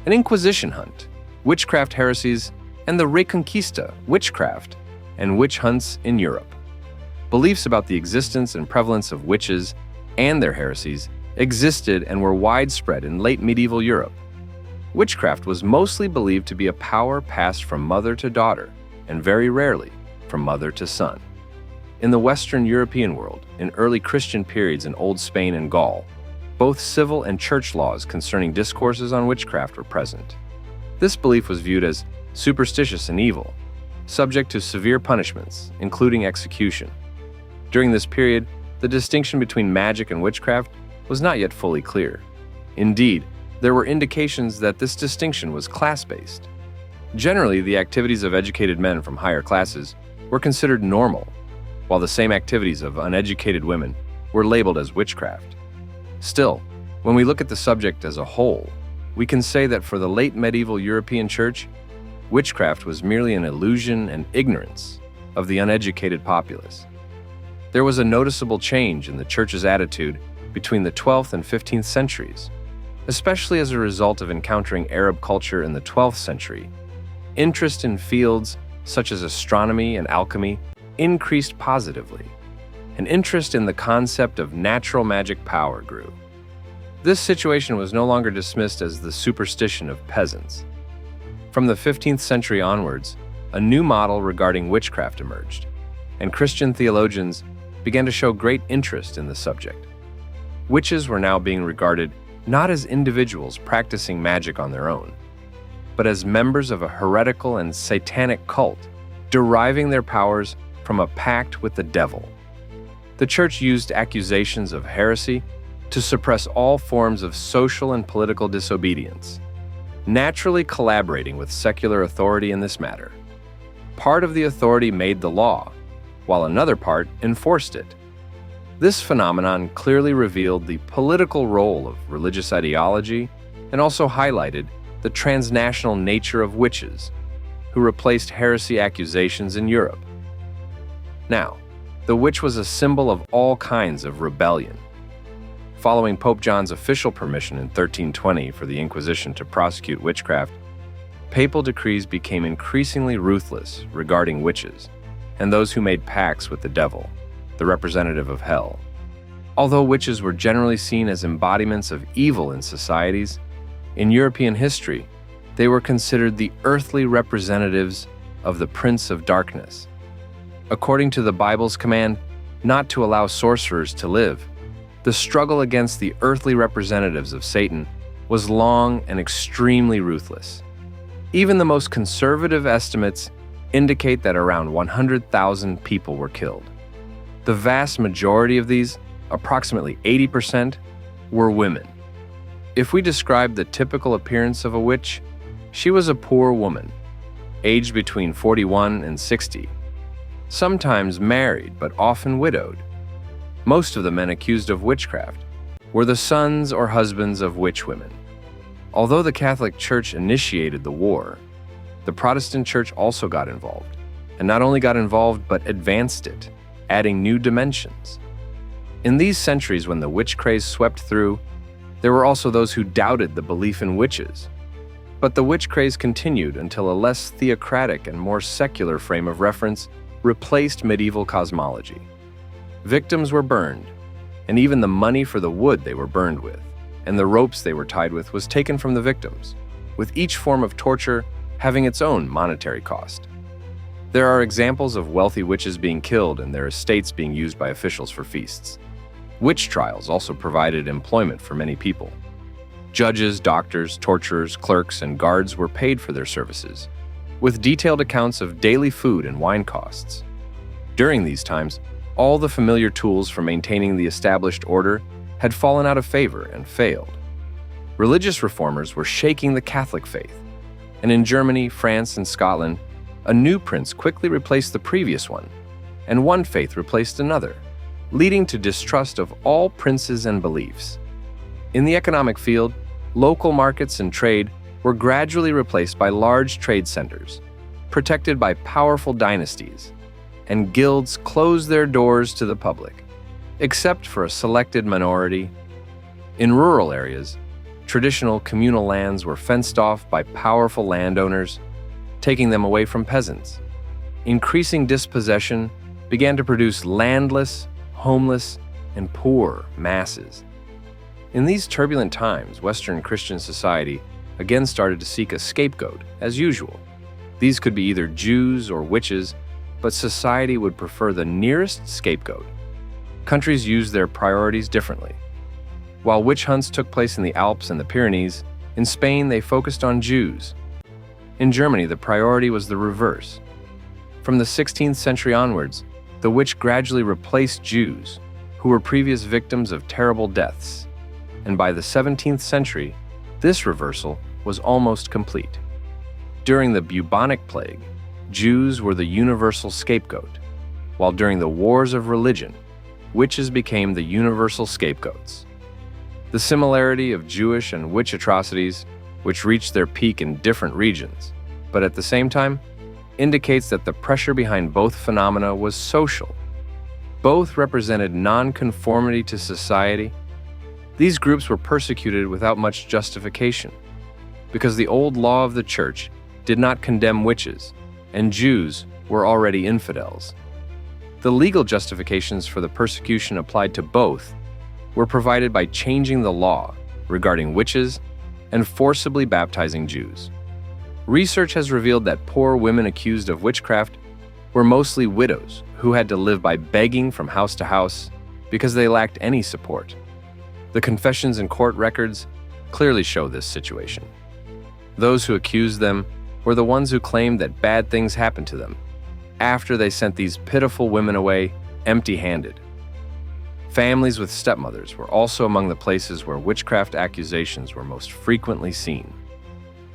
an Inquisition hunt, witchcraft heresies, and the Reconquista, witchcraft, and witch hunts in Europe. Beliefs about the existence and prevalence of witches and their heresies existed and were widespread in late medieval Europe. Witchcraft was mostly believed to be a power passed from mother to daughter, and very rarely from mother to son. In the Western European world, in early Christian periods in Old Spain and Gaul, both civil and church laws concerning discourses on witchcraft were present. This belief was viewed as superstitious and evil, subject to severe punishments, including execution. During this period, the distinction between magic and witchcraft was not yet fully clear. Indeed, there were indications that this distinction was class-based. Generally, the activities of educated men from higher classes were considered normal, while the same activities of uneducated women were labeled as witchcraft. Still, when we look at the subject as a whole, we can say that for the late medieval European church, witchcraft was merely an illusion and ignorance of the uneducated populace. There was a noticeable change in the church's attitude between the 12th and 15th centuries, especially as a result of encountering Arab culture in the 12th century. Interest in fields such as astronomy and alchemy increased positively, and interest in the concept of natural magic power grew. This situation was no longer dismissed as the superstition of peasants. From the 15th century onwards, a new model regarding witchcraft emerged, and Christian theologians began to show great interest in the subject. Witches were now being regarded not as individuals practicing magic on their own, but as members of a heretical and satanic cult, deriving their powers from a pact with the devil. The church used accusations of heresy to suppress all forms of social and political disobedience, naturally collaborating with secular authority in this matter. Part of the authority made the law, while another part enforced it. This phenomenon clearly revealed the political role of religious ideology and also highlighted the transnational nature of witches, who replaced heresy accusations in Europe. Now, the witch was a symbol of all kinds of rebellion. Following Pope John's official permission in 1320 for the Inquisition to prosecute witchcraft, papal decrees became increasingly ruthless regarding witches and those who made pacts with the devil, the representative of hell. Although witches were generally seen as embodiments of evil in societies, in European history, they were considered the earthly representatives of the Prince of Darkness. According to the Bible's command not to allow sorcerers to live, the struggle against the earthly representatives of Satan was long and extremely ruthless. Even the most conservative estimates indicate that around 100,000 people were killed. The vast majority of these, approximately 80%, were women. If we describe the typical appearance of a witch, she was a poor woman, aged between 41 and 60, sometimes married but often widowed. Most of the men accused of witchcraft were the sons or husbands of witch women. Although the Catholic Church initiated the war, the Protestant Church also got involved, and not only got involved but advanced it, adding new dimensions. In these centuries when the witch craze swept through, there were also those who doubted the belief in witches. But the witch craze continued until a less theocratic and more secular frame of reference replaced medieval cosmology. Victims were burned, and even the money for the wood they were burned with, and the ropes they were tied with was taken from the victims, with each form of torture having its own monetary cost. There are examples of wealthy witches being killed and their estates being used by officials for feasts. Witch trials also provided employment for many people. Judges, doctors, torturers, clerks, and guards were paid for their services, with detailed accounts of daily food and wine costs. During these times, all the familiar tools for maintaining the established order had fallen out of favor and failed. Religious reformers were shaking the Catholic faith, and in Germany, France, and Scotland, a new prince quickly replaced the previous one, and one faith replaced another, leading to distrust of all princes and beliefs. In the economic field, local markets and trade were gradually replaced by large trade centers, protected by powerful dynasties, and guilds closed their doors to the public, except for a selected minority. In rural areas, Traditional communal lands were fenced off by powerful landowners, taking them away from peasants. Increasing dispossession began to produce landless, homeless, and poor masses. In these turbulent times, Western Christian society again started to seek a scapegoat, as usual. These could be either Jews or witches, but society would prefer the nearest scapegoat. Countries used their priorities differently. While witch hunts took place in the Alps and the Pyrenees, in Spain they focused on Jews. In Germany, the priority was the reverse. From the 16th century onwards, the witch gradually replaced Jews, who were previous victims of terrible deaths. And by the 17th century, this reversal was almost complete. During the bubonic plague, Jews were the universal scapegoat, while during the wars of religion, witches became the universal scapegoats. The similarity of Jewish and witch atrocities, which reached their peak in different regions, but at the same time, indicates that the pressure behind both phenomena was social. Both represented nonconformity to society. These groups were persecuted without much justification, because the old law of the church did not condemn witches, and Jews were already infidels. The legal justifications for the persecution applied to both were provided by changing the law regarding witches and forcibly baptizing Jews. Research has revealed that poor women accused of witchcraft were mostly widows who had to live by begging from house to house because they lacked any support. The confessions and court records clearly show this situation. Those who accused them were the ones who claimed that bad things happened to them after they sent these pitiful women away empty-handed. Families with stepmothers were also among the places where witchcraft accusations were most frequently seen.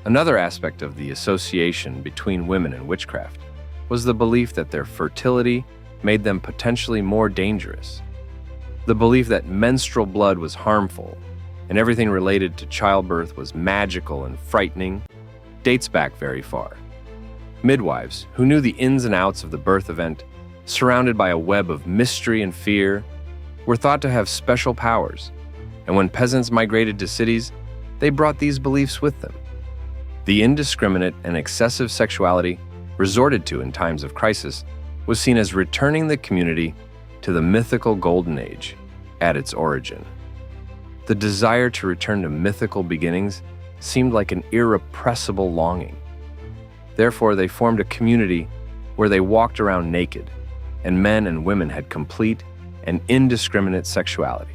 Another aspect of the association between women and witchcraft was the belief that their fertility made them potentially more dangerous. The belief that menstrual blood was harmful and everything related to childbirth was magical and frightening dates back very far. Midwives, who knew the ins and outs of the birth event, surrounded by a web of mystery and fear, were thought to have special powers, and when peasants migrated to cities, they brought these beliefs with them. The indiscriminate and excessive sexuality resorted to in times of crisis was seen as returning the community to the mythical Golden Age at its origin. The desire to return to mythical beginnings seemed like an irrepressible longing. Therefore, they formed a community where they walked around naked, and men and women had complete and indiscriminate sexuality.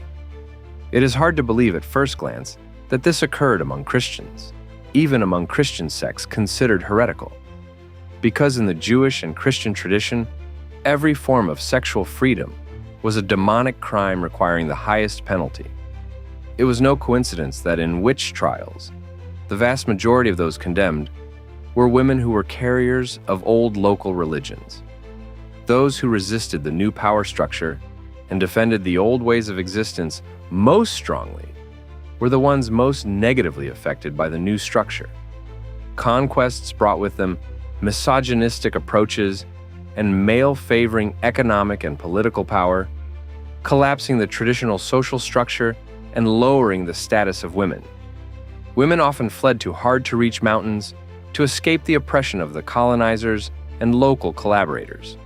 It is hard to believe at first glance that this occurred among Christians, even among Christian sects considered heretical, because in the Jewish and Christian tradition, every form of sexual freedom was a demonic crime requiring the highest penalty. It was no coincidence that in witch trials, the vast majority of those condemned were women who were carriers of old local religions. Those who resisted the new power structure and defended the old ways of existence most strongly were the ones most negatively affected by the new structure. Conquests brought with them misogynistic approaches and male-favoring economic and political power, collapsing the traditional social structure and lowering the status of women. Women often fled to hard-to-reach mountains to escape the oppression of the colonizers and local collaborators.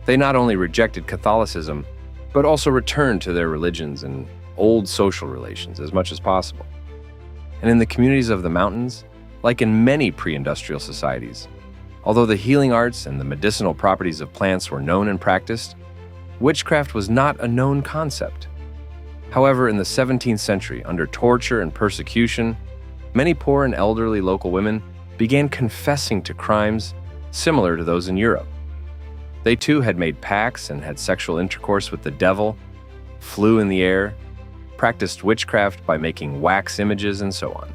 They not only rejected Catholicism, but also returned to their religions and old social relations as much as possible. And in the communities of the mountains, like in many pre-industrial societies, although the healing arts and the medicinal properties of plants were known and practiced, witchcraft was not a known concept. However, in the 17th century, under torture and persecution, many poor and elderly local women began confessing to crimes similar to those in Europe. They too had made pacts and had sexual intercourse with the devil, flew in the air, practiced witchcraft by making wax images, and so on.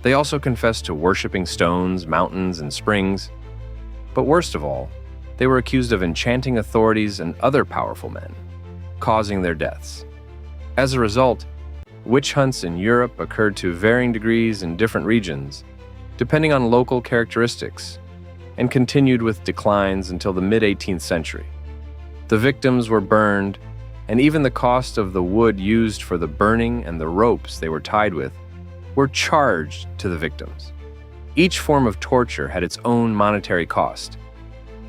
They also confessed to worshiping stones, mountains, and springs. But worst of all, they were accused of enchanting authorities and other powerful men, causing their deaths. As a result, witch hunts in Europe occurred to varying degrees in different regions, depending on local characteristics, and continued with declines until the mid-18th century. The victims were burned, and even the cost of the wood used for the burning and the ropes they were tied with were charged to the victims. Each form of torture had its own monetary cost.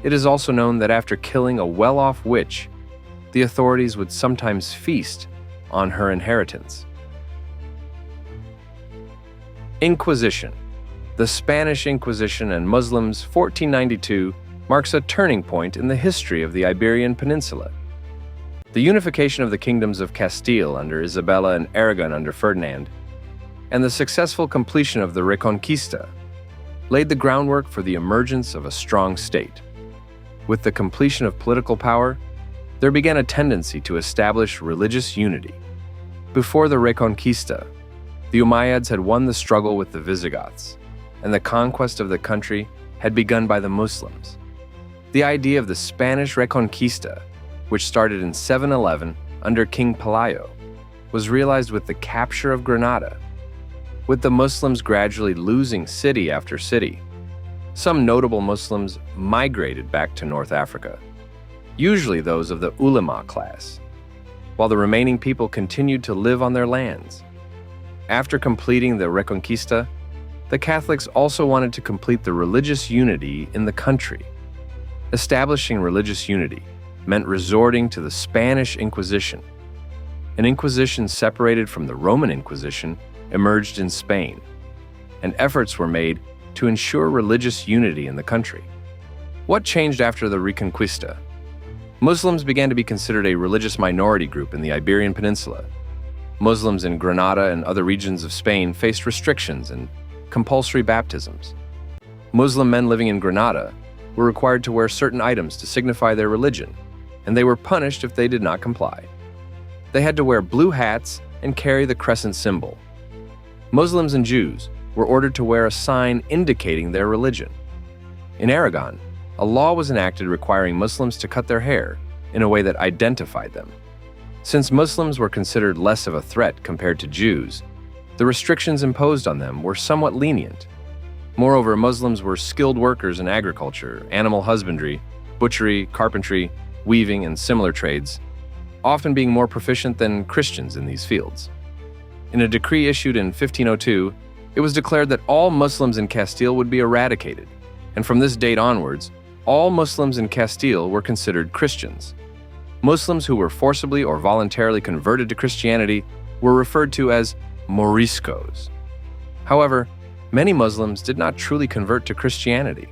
It is also known that after killing a well-off witch, the authorities would sometimes feast on her inheritance. Inquisition. The Spanish Inquisition and Muslims 1492 marks a turning point in the history of the Iberian Peninsula. The unification of the kingdoms of Castile under Isabella and Aragon under Ferdinand, and the successful completion of the Reconquista, laid the groundwork for the emergence of a strong state. With the completion of political power, there began a tendency to establish religious unity. Before the Reconquista, the Umayyads had won the struggle with the Visigoths, and the conquest of the country had begun by the Muslims. The idea of the Spanish Reconquista, which started in 711 under King Pelayo, was realized with the capture of Granada, with the Muslims gradually losing city after city. Some notable Muslims migrated back to North Africa, usually those of the ulama class, while the remaining people continued to live on their lands. After completing the Reconquista, the Catholics also wanted to complete the religious unity in the country. Establishing religious unity meant resorting to the Spanish Inquisition. An Inquisition separated from the Roman Inquisition emerged in Spain, and efforts were made to ensure religious unity in the country. What changed after the Reconquista? Muslims began to be considered a religious minority group in the Iberian Peninsula. Muslims in Granada and other regions of Spain faced restrictions and compulsory baptisms. Muslim men living in Granada were required to wear certain items to signify their religion, and they were punished if they did not comply. They had to wear blue hats and carry the crescent symbol. Muslims and Jews were ordered to wear a sign indicating their religion. In Aragon, a law was enacted requiring Muslims to cut their hair in a way that identified them. Since Muslims were considered less of a threat compared to Jews, the restrictions imposed on them were somewhat lenient. Moreover, Muslims were skilled workers in agriculture, animal husbandry, butchery, carpentry, weaving, and similar trades, often being more proficient than Christians in these fields. In a decree issued in 1502, it was declared that all Muslims in Castile would be eradicated, and from this date onwards, all Muslims in Castile were considered Christians. Muslims who were forcibly or voluntarily converted to Christianity were referred to as Moriscos. However, many Muslims did not truly convert to Christianity.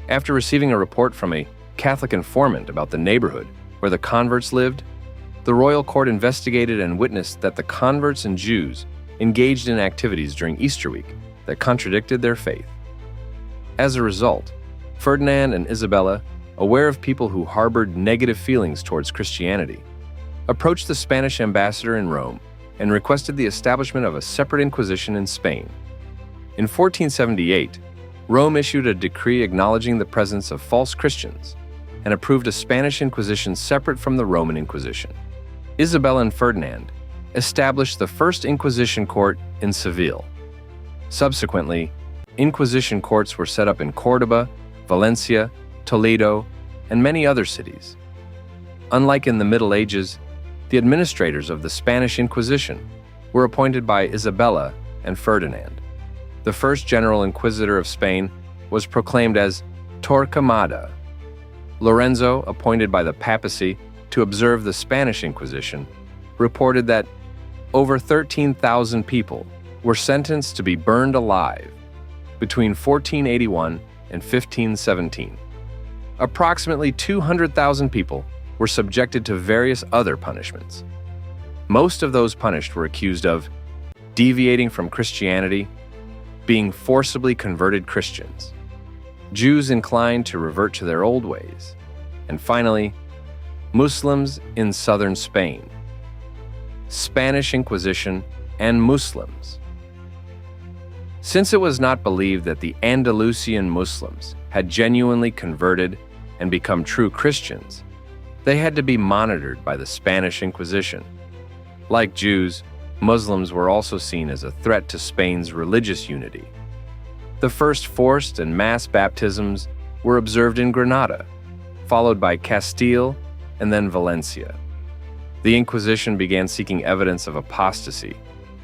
After receiving a report from a Catholic informant about the neighborhood where the converts lived, the royal court investigated and witnessed that the converts and Jews engaged in activities during Easter week that contradicted their faith. As a result, Ferdinand and Isabella, aware of people who harbored negative feelings towards Christianity, approached the Spanish ambassador in Rome and requested the establishment of a separate Inquisition in Spain. In 1478, Rome issued a decree acknowledging the presence of false Christians and approved a Spanish Inquisition separate from the Roman Inquisition. Isabella and Ferdinand established the first Inquisition court in Seville. Subsequently, Inquisition courts were set up in Córdoba, Valencia, Toledo, and many other cities. Unlike in the Middle Ages, the administrators of the Spanish Inquisition were appointed by Isabella and Ferdinand. The first general inquisitor of Spain was proclaimed as Torquemada. Lorenzo, appointed by the papacy to observe the Spanish Inquisition, reported that over 13,000 people were sentenced to be burned alive between 1481 and 1517. Approximately 200,000 people were subjected to various other punishments. Most of those punished were accused of deviating from Christianity, being forcibly converted Christians, Jews inclined to revert to their old ways, and finally, Muslims in southern Spain, Spanish Inquisition, and Muslims. Since it was not believed that the Andalusian Muslims had genuinely converted and become true Christians, they had to be monitored by the Spanish Inquisition. Like Jews, Muslims were also seen as a threat to Spain's religious unity. The first forced and mass baptisms were observed in Granada, followed by Castile and then Valencia. The Inquisition began seeking evidence of apostasy,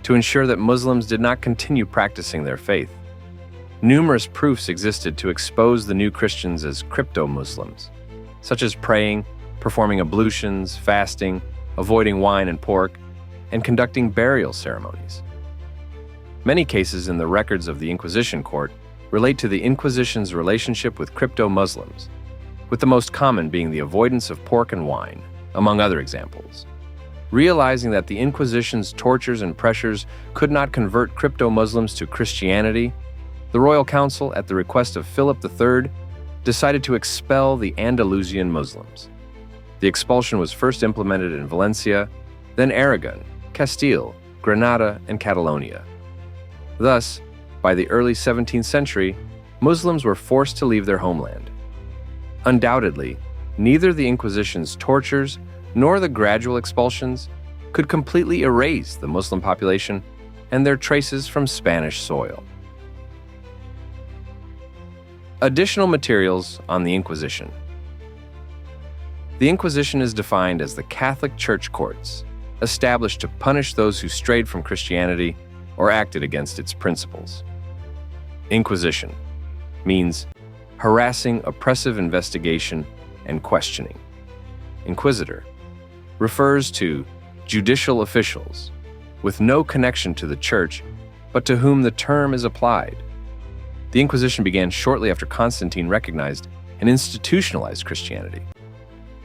to ensure that Muslims did not continue practicing their faith. Numerous proofs existed to expose the new Christians as crypto-Muslims, such as praying, performing ablutions, fasting, avoiding wine and pork, and conducting burial ceremonies. Many cases in the records of the Inquisition court relate to the Inquisition's relationship with crypto-Muslims, with the most common being the avoidance of pork and wine, among other examples. Realizing that the Inquisition's tortures and pressures could not convert crypto-Muslims to Christianity, the Royal Council, at the request of Philip III, decided to expel the Andalusian Muslims. The expulsion was first implemented in Valencia, then Aragon, Castile, Granada, and Catalonia. Thus, by the early 17th century, Muslims were forced to leave their homeland. Undoubtedly, neither the Inquisition's tortures nor the gradual expulsions could completely erase the Muslim population and their traces from Spanish soil. Additional materials on the Inquisition. The Inquisition is defined as the Catholic Church courts, established to punish those who strayed from Christianity or acted against its principles. Inquisition means harassing, oppressive investigation, and questioning. Inquisitor refers to judicial officials with no connection to the Church, but to whom the term is applied. The Inquisition began shortly after Constantine recognized and institutionalized Christianity.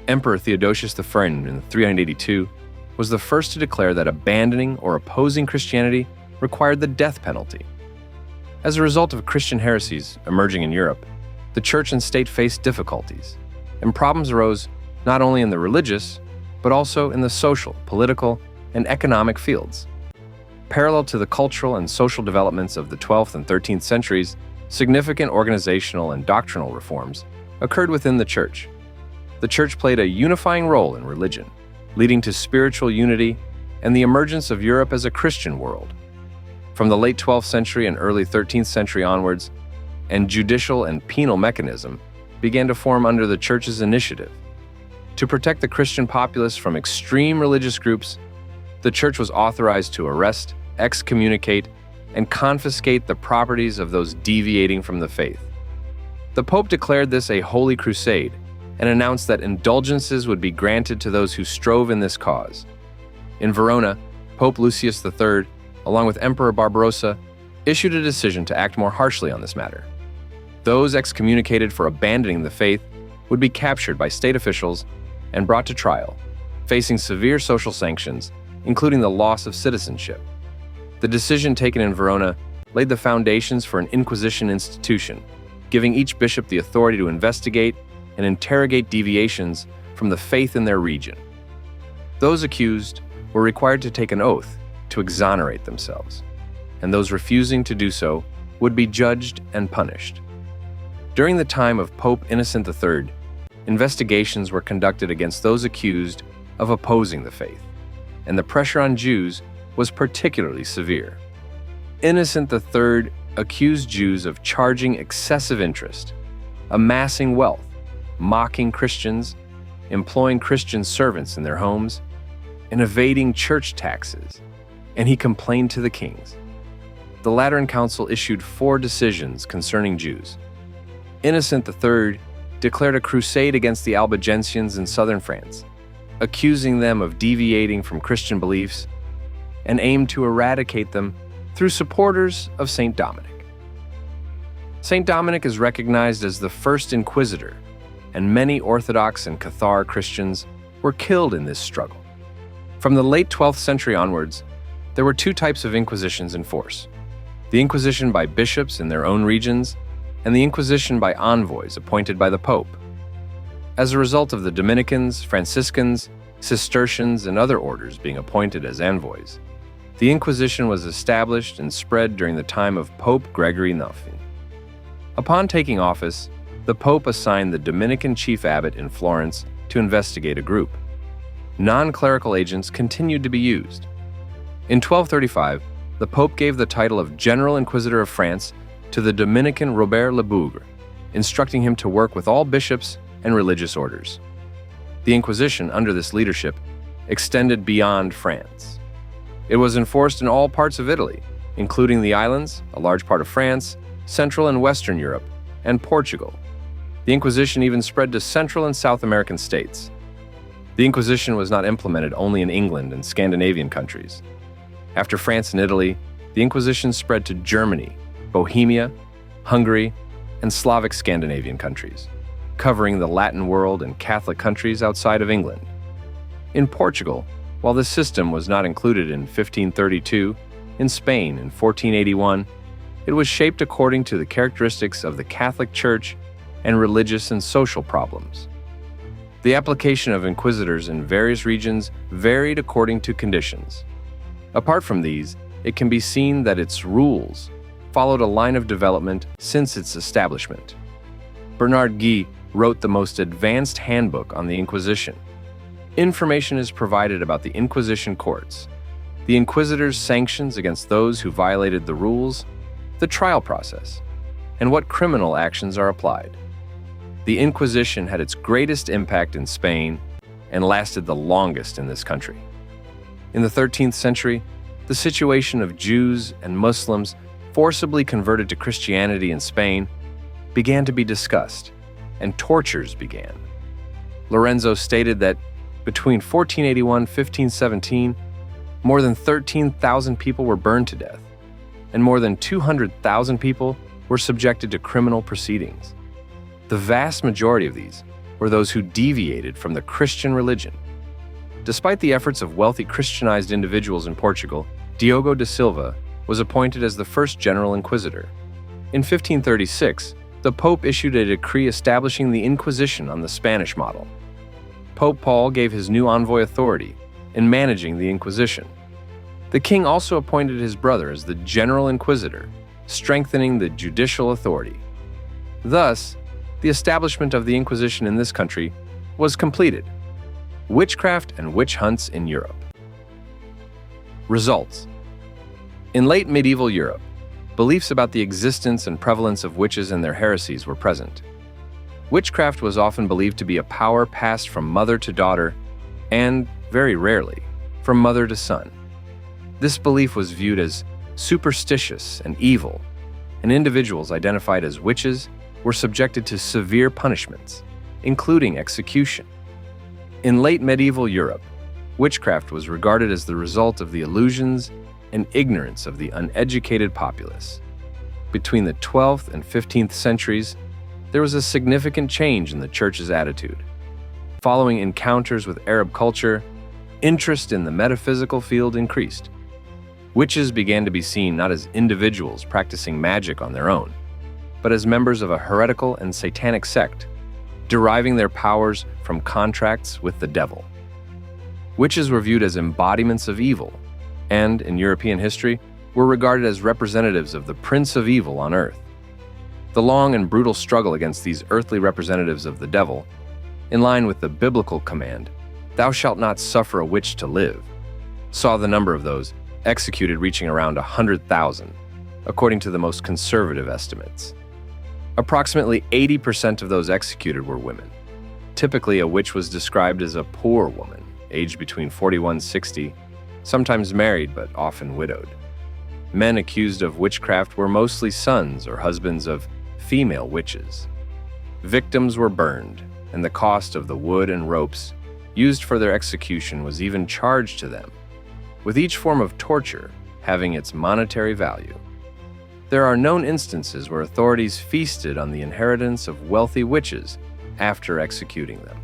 Emperor Theodosius I in 382 was the first to declare that abandoning or opposing Christianity required the death penalty. As a result of Christian heresies emerging in Europe, the Church and state faced difficulties, and problems arose not only in the religious, but also in the social, political, and economic fields. Parallel to the cultural and social developments of the 12th and 13th centuries, significant organizational and doctrinal reforms occurred within the Church. The Church played a unifying role in religion, leading to spiritual unity and the emergence of Europe as a Christian world. From the late 12th century and early 13th century onwards, and judicial and penal mechanism began to form under the Church's initiative. To protect the Christian populace from extreme religious groups, the Church was authorized to arrest, excommunicate, and confiscate the properties of those deviating from the faith. The Pope declared this a holy crusade and announced that indulgences would be granted to those who strove in this cause. In Verona, Pope Lucius III, along with Emperor Barbarossa, issued a decision to act more harshly on this matter. Those excommunicated for abandoning the faith would be captured by state officials and brought to trial, facing severe social sanctions, including the loss of citizenship. The decision taken in Verona laid the foundations for an Inquisition institution, giving each bishop the authority to investigate and interrogate deviations from the faith in their region. Those accused were required to take an oath to exonerate themselves, and those refusing to do so would be judged and punished. During the time of Pope Innocent III, investigations were conducted against those accused of opposing the faith, and the pressure on Jews was particularly severe. Innocent III accused Jews of charging excessive interest, amassing wealth, mocking Christians, employing Christian servants in their homes, and evading church taxes, and he complained to the kings. The Lateran Council issued 4 decisions concerning Jews. Innocent III declared a crusade against the Albigensians in southern France, accusing them of deviating from Christian beliefs, and aimed to eradicate them through supporters of Saint Dominic. Saint Dominic is recognized as the first inquisitor, and many Orthodox and Cathar Christians were killed in this struggle. From the late 12th century onwards, there were 2 types of inquisitions in force: the Inquisition by bishops in their own regions, and the Inquisition by envoys appointed by the Pope. As a result of the Dominicans, Franciscans, Cistercians, and other orders being appointed as envoys, the Inquisition was established and spread during the time of Pope Gregory IX. Upon taking office, the Pope assigned the Dominican chief abbot in Florence to investigate a group. Non-clerical agents continued to be used. In 1235, the Pope gave the title of General Inquisitor of France to the Dominican Robert Le Bougre, instructing him to work with all bishops and religious orders. The Inquisition, under this leadership, extended beyond France. It was enforced in all parts of Italy, including the islands, a large part of France, Central and Western Europe, and Portugal. The Inquisition even spread to Central and South American states. The Inquisition was not implemented only in England and Scandinavian countries. After France and Italy, the Inquisition spread to Germany, Bohemia, Hungary, and Slavic Scandinavian countries, covering the Latin world and Catholic countries outside of England. In Portugal, while this system was not included in 1532, in Spain in 1481, it was shaped according to the characteristics of the Catholic Church and religious and social problems. The application of inquisitors in various regions varied according to conditions. Apart from these, it can be seen that its rules followed a line of development since its establishment. Bernard Guy wrote the most advanced handbook on the Inquisition. Information is provided about the Inquisition courts, the inquisitors' sanctions against those who violated the rules, the trial process, and what criminal actions are applied. The Inquisition had its greatest impact in Spain and lasted the longest in this country. In the 13th century, the situation of Jews and Muslims forcibly converted to Christianity in Spain began to be discussed, and tortures began. Lorenzo stated that between 1481 and 1517, more than 13,000 people were burned to death, and more than 200,000 people were subjected to criminal proceedings. The vast majority of these were those who deviated from the Christian religion. Despite the efforts of wealthy Christianized individuals in Portugal, Diogo da Silva was appointed as the first general inquisitor. In 1536, the Pope issued a decree establishing the Inquisition on the Spanish model. Pope Paul gave his new envoy authority in managing the Inquisition. The king also appointed his brother as the general inquisitor, strengthening the judicial authority. Thus, the establishment of the Inquisition in this country was completed. Witchcraft and witch hunts in Europe. Results. In late medieval Europe, beliefs about the existence and prevalence of witches and their heresies were present. Witchcraft was often believed to be a power passed from mother to daughter, and, very rarely, from mother to son. This belief was viewed as superstitious and evil, and individuals identified as witches were subjected to severe punishments, including execution. In late medieval Europe, witchcraft was regarded as the result of the illusions and ignorance of the uneducated populace. Between the 12th and 15th centuries, there was a significant change in the church's attitude. Following encounters with Arab culture, interest in the metaphysical field increased. Witches began to be seen not as individuals practicing magic on their own, but as members of a heretical and satanic sect, deriving their powers from contracts with the devil. Witches were viewed as embodiments of evil, and, in European history, were regarded as representatives of the Prince of Evil on earth. The long and brutal struggle against these earthly representatives of the devil, in line with the biblical command, "Thou shalt not suffer a witch to live," saw the number of those executed reaching around 100,000, according to the most conservative estimates. Approximately 80% of those executed were women. Typically, a witch was described as a poor woman, aged between 41 and 60, sometimes married but often widowed. Men accused of witchcraft were mostly sons or husbands of female witches. Victims were burned, and the cost of the wood and ropes used for their execution was even charged to them, with each form of torture having its monetary value. There are known instances where authorities feasted on the inheritance of wealthy witches after executing them.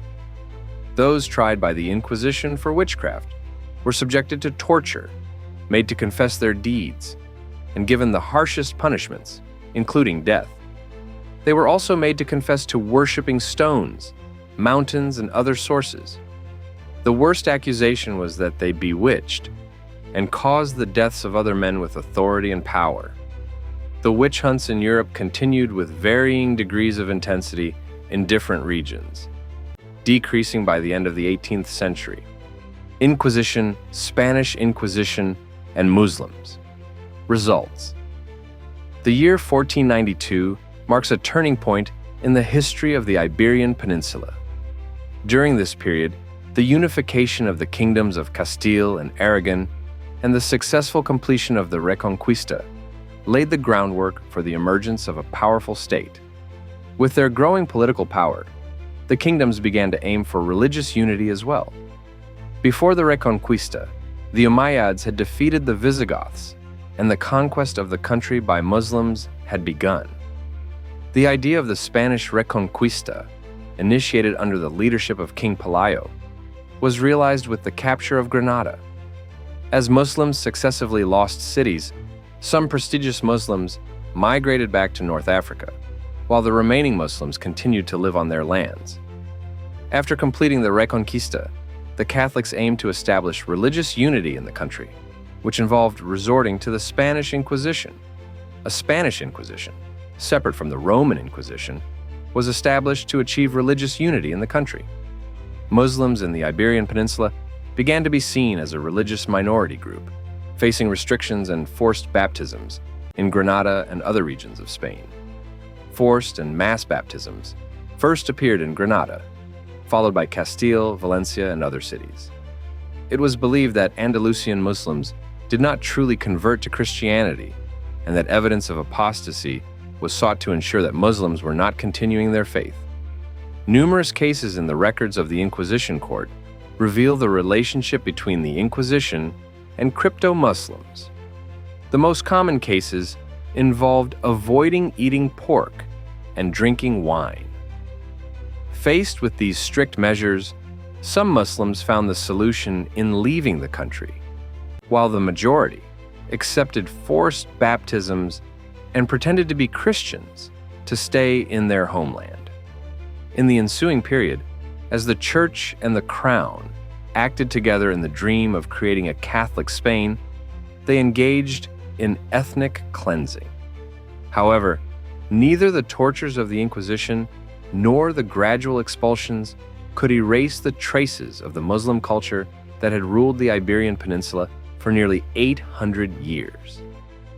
Those tried by the Inquisition for witchcraft were subjected to torture, made to confess their deeds, and given the harshest punishments, including death. They were also made to confess to worshiping stones, mountains, and other sources. The worst accusation was that they bewitched and caused the deaths of other men with authority and power. The witch hunts in Europe continued with varying degrees of intensity in different regions, decreasing by the end of the 18th century. Inquisition, Spanish Inquisition, and Muslims. Results. The year 1492 marks a turning point in the history of the Iberian Peninsula. During this period, the unification of the kingdoms of Castile and Aragon and the successful completion of the Reconquista laid the groundwork for the emergence of a powerful state. With their growing political power, the kingdoms began to aim for religious unity as well. Before the Reconquista, the Umayyads had defeated the Visigoths, and the conquest of the country by Muslims had begun. The idea of the Spanish Reconquista, initiated under the leadership of King Pelayo, was realized with the capture of Granada. As Muslims successively lost cities, some prestigious Muslims migrated back to North Africa, while the remaining Muslims continued to live on their lands. After completing the Reconquista, the Catholics aimed to establish religious unity in the country, which involved resorting to the Spanish Inquisition. A Spanish Inquisition, separate from the Roman Inquisition, was established to achieve religious unity in the country. Muslims in the Iberian Peninsula began to be seen as a religious minority group, facing restrictions and forced baptisms in Granada and other regions of Spain. Forced and mass baptisms first appeared in Granada, followed by Castile, Valencia, and other cities. It was believed that Andalusian Muslims did not truly convert to Christianity, and that evidence of apostasy was sought to ensure that Muslims were not continuing their faith. Numerous cases in the records of the Inquisition court reveal the relationship between the Inquisition and crypto-Muslims. The most common cases involved avoiding eating pork and drinking wine. Faced with these strict measures, some Muslims found the solution in leaving the country, while the majority accepted forced baptisms and pretended to be Christians to stay in their homeland. In the ensuing period, as the Church and the Crown acted together in the dream of creating a Catholic Spain, they engaged in ethnic cleansing. However, neither the tortures of the Inquisition nor the gradual expulsions could erase the traces of the Muslim culture that had ruled the Iberian Peninsula for nearly 800 years.